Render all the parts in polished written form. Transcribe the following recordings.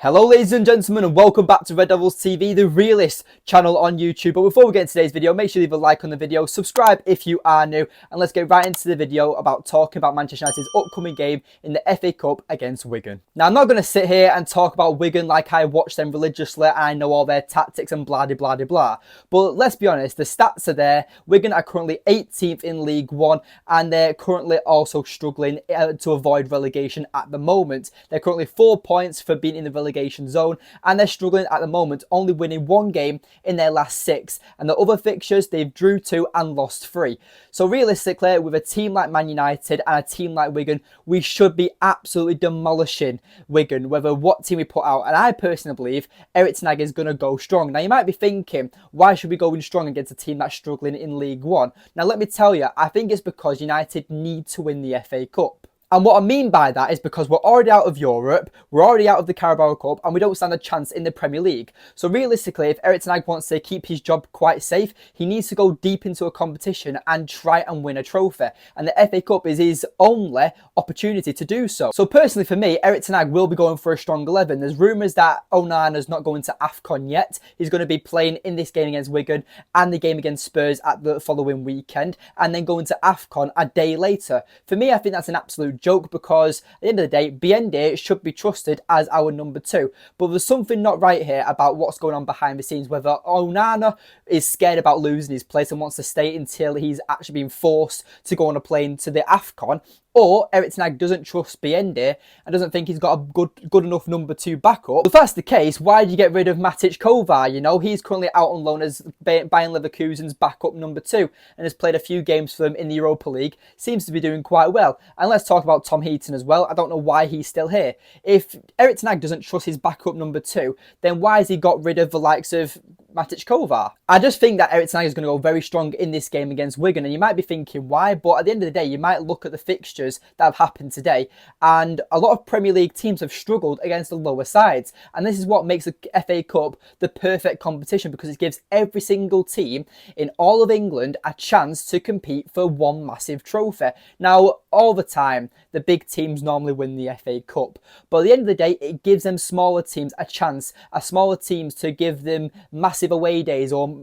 Hello ladies and gentlemen, and welcome back to Red Devils TV, the realest channel on YouTube. But before we get into today's video, make sure you leave a like on the video, subscribe if you are new, and let's get right into the video about talking about Manchester United's upcoming game in the FA Cup against Wigan. Now, I'm not going to sit here and talk about Wigan like I watch them religiously and I know all their tactics and blah blah blah blah. But let's be honest, the stats are there. Wigan are currently 18th in League One, and they're currently also struggling to avoid relegation at the moment. They're currently 4 points for being in the relegation zone, and they're struggling at the moment, only winning one game in their last 6, and the other fixtures they've drew 2 and lost 3. So realistically, with a team like Man United and a team like Wigan, we should be absolutely demolishing Wigan, whether what team we put out. And I personally believe Erik Ten Hag is going to go strong. Now you might be thinking, why should we go in strong against a team that's struggling in League One? Now let me tell you, I think it's because United need to win the FA Cup. And what I mean by that is because we're already out of Europe, we're already out of the Carabao Cup, and we don't stand a chance in the Premier League. So realistically, if Erik Ten Hag wants to keep his job quite safe, he needs to go deep into a competition and try and win a trophy. And the FA Cup is his only opportunity to do so. So personally for me, Erik Ten Hag will be going for a strong 11. There's rumours that Onana's not going to AFCON yet. He's going to be playing in this game against Wigan and the game against Spurs at the following weekend, and then going to AFCON a day later. For me, I think that's an absolute joke, because at the end of the day, Biende should be trusted as our number 2. But there's something not right here about what's going on behind the scenes, whether Onana is scared about losing his place and wants to stay until he's actually been forced to go on a plane to the AFCON, or Erik Ten Hag doesn't trust Biende and doesn't think he's got a good enough number 2 backup. If that's the case, why did you get rid of Matic Kovar? You know, he's currently out on loan as Bayern Leverkusen's backup number 2 and has played a few games for them in the Europa League. Seems to be doing quite well. And let's talk about Tom Heaton as well. I don't know why he's still here. If Erik Ten Hag doesn't trust his backup number 2, then why has he got rid of the likes of Matic Kovar? I just think that Erik Ten Hag is going to go very strong in this game against Wigan, and you might be thinking why, but at the end of the day, you might look at the fixtures that have happened today, and a lot of Premier League teams have struggled against the lower sides, and this is what makes the FA Cup the perfect competition, because it gives every single team in all of England a chance to compete for one massive trophy. Now, all the time, the big teams normally win the FA Cup, but at the end of the day, it gives them smaller teams a chance, smaller teams to give them massive away days, or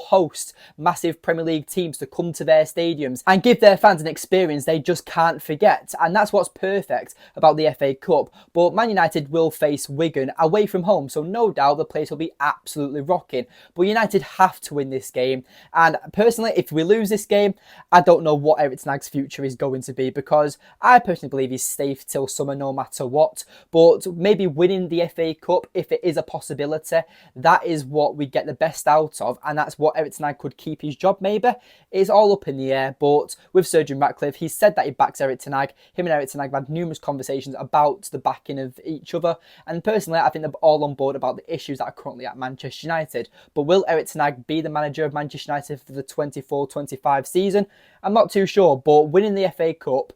host massive Premier League teams to come to their stadiums and give their fans an experience they just can't forget. And that's what's perfect about the FA Cup. But Man United will face Wigan away from home, so no doubt the place will be absolutely rocking. But United have to win this game, and personally, if we lose this game, I don't know what Erik Ten Hag's future is going to be, because I personally believe he's safe till summer no matter what. But maybe winning the FA Cup, if it is a possibility, that is what we get the best out of, and that's what Erik Ten Hag could keep his job. Maybe it's all up in the air, but with Sir Jim Ratcliffe, he said that he backs Erik Ten Hag. Him and Erik Ten Hag have had numerous conversations about the backing of each other, and personally I think they're all on board about the issues that are currently at Manchester United. But will Erik Ten Hag be the manager of Manchester United for the 24-25 season? I'm not too sure, but winning the FA Cup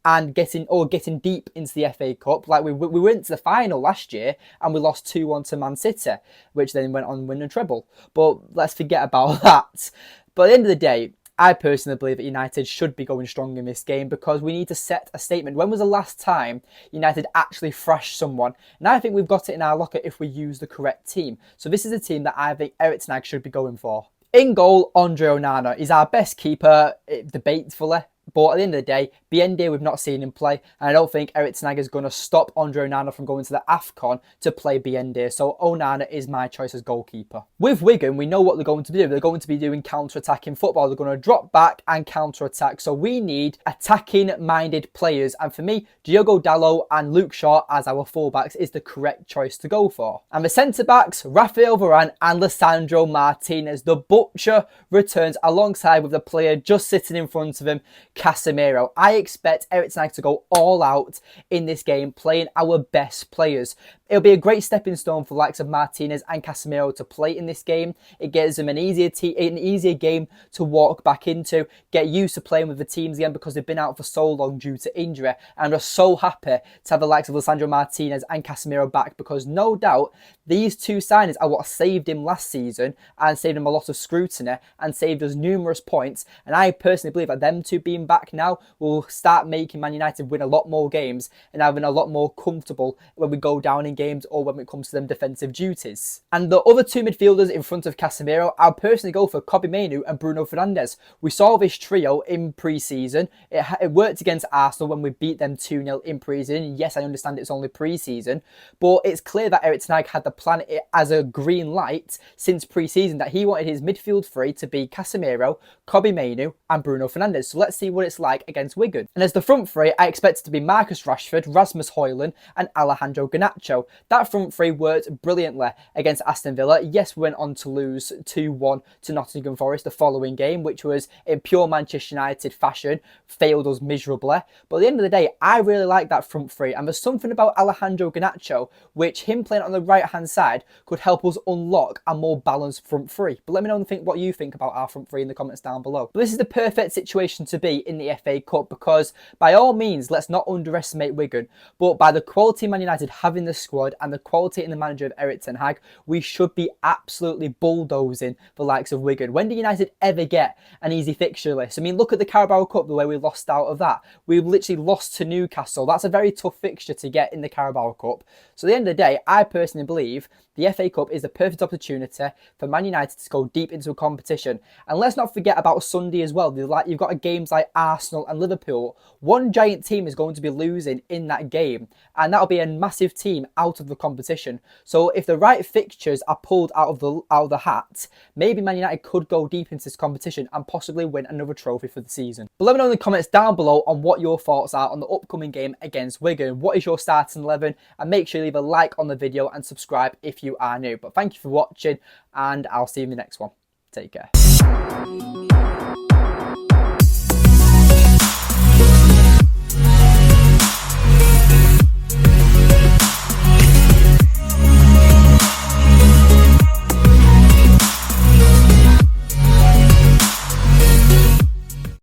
and getting deep into the FA Cup, like we went to the final last year and we lost 2-1 to Man City, which then went on to win a treble. But let's forget about that. But at the end of the day, I personally believe that United should be going strong in this game, because we need to set a statement. When was the last time United actually thrashed someone? And I think we've got it in our locker if we use the correct team. So this is a team that I think Erik Ten Hag should be going for. In goal, Andre Onana is our best keeper, debatefully. But at the end of the day, Biende, we've not seen him play, and I don't think Erik Ten Hag is going to stop Andre Onana from going to the AFCON to play Biende. So Onana is my choice as goalkeeper. With Wigan, we know what they're going to do. They're going to be doing counter-attacking football. They're going to drop back and counter-attack. So we need attacking-minded players. And for me, Diogo Dalot and Luke Shaw as our fullbacks is the correct choice to go for. And the centre-backs, Rafael Varane and Lisandro Martinez. The Butcher returns alongside with the player just sitting in front of him, Casemiro. I expect Erik Ten Hag to go all out in this game, playing our best players. It'll be a great stepping stone for the likes of Martinez and Casemiro to play in this game. It gives them an easier game to walk back into, get used to playing with the teams again, because they've been out for so long due to injury. And we're so happy to have the likes of Lisandro Martinez and Casemiro back, because no doubt these two signings are what saved him last season and saved him a lot of scrutiny and saved us numerous points. And I personally believe that them two being back now will start making Man United win a lot more games and having a lot more comfortable when we go down in games or when it comes to them defensive duties. And the other two midfielders in front of Casemiro, I'll personally go for Kobbie Mainoo and Bruno Fernandes. We saw this trio in pre-season. It worked against Arsenal when we beat them 2-0 in pre-season. Yes, I understand it's only pre-season, but it's clear that Erik Ten Hag had the plan as a green light since pre-season that he wanted his midfield three to be Casemiro, Kobbie Mainoo and Bruno Fernandes. So let's see what it's like against Wigan. And as the front three, I expect it to be Marcus Rashford, Rasmus Højlund and Alejandro Garnacho. That front three worked brilliantly against Aston Villa. Yes, we went on to lose 2-1 to Nottingham Forest the following game, which was in pure Manchester United fashion, failed us miserably. But at the end of the day, I really like that front three. And there's something about Alejandro Garnacho, which him playing on the right-hand side could help us unlock a more balanced front three. But let me know what you think about our front three in the comments down below. But this is the perfect situation to be in the FA Cup because by all means, let's not underestimate Wigan. But by the quality Man United have in the squad and the quality in the manager of Erik Ten Hag, we should be absolutely bulldozing the likes of Wigan. When do United ever get an easy fixture list? I mean, look at the Carabao Cup, the way we lost out of that. We literally lost to Newcastle. That's a very tough fixture to get in the Carabao Cup. So at the end of the day, I personally believe the FA Cup is the perfect opportunity for Man United to go deep into a competition. And let's not forget about Sunday as well. You've got games like Arsenal and Liverpool. One giant team is going to be losing in that game, and that'll be a massive team out of the competition. So if the right fixtures are pulled out of the hat, maybe Man United could go deep into this competition and possibly win another trophy for the season. But let me know in the comments down below on what your thoughts are on the upcoming game against Wigan. What is your starting 11? And make sure you leave a like on the video and subscribe if you are new. But thank you for watching, and I'll see you in the next one. Take care.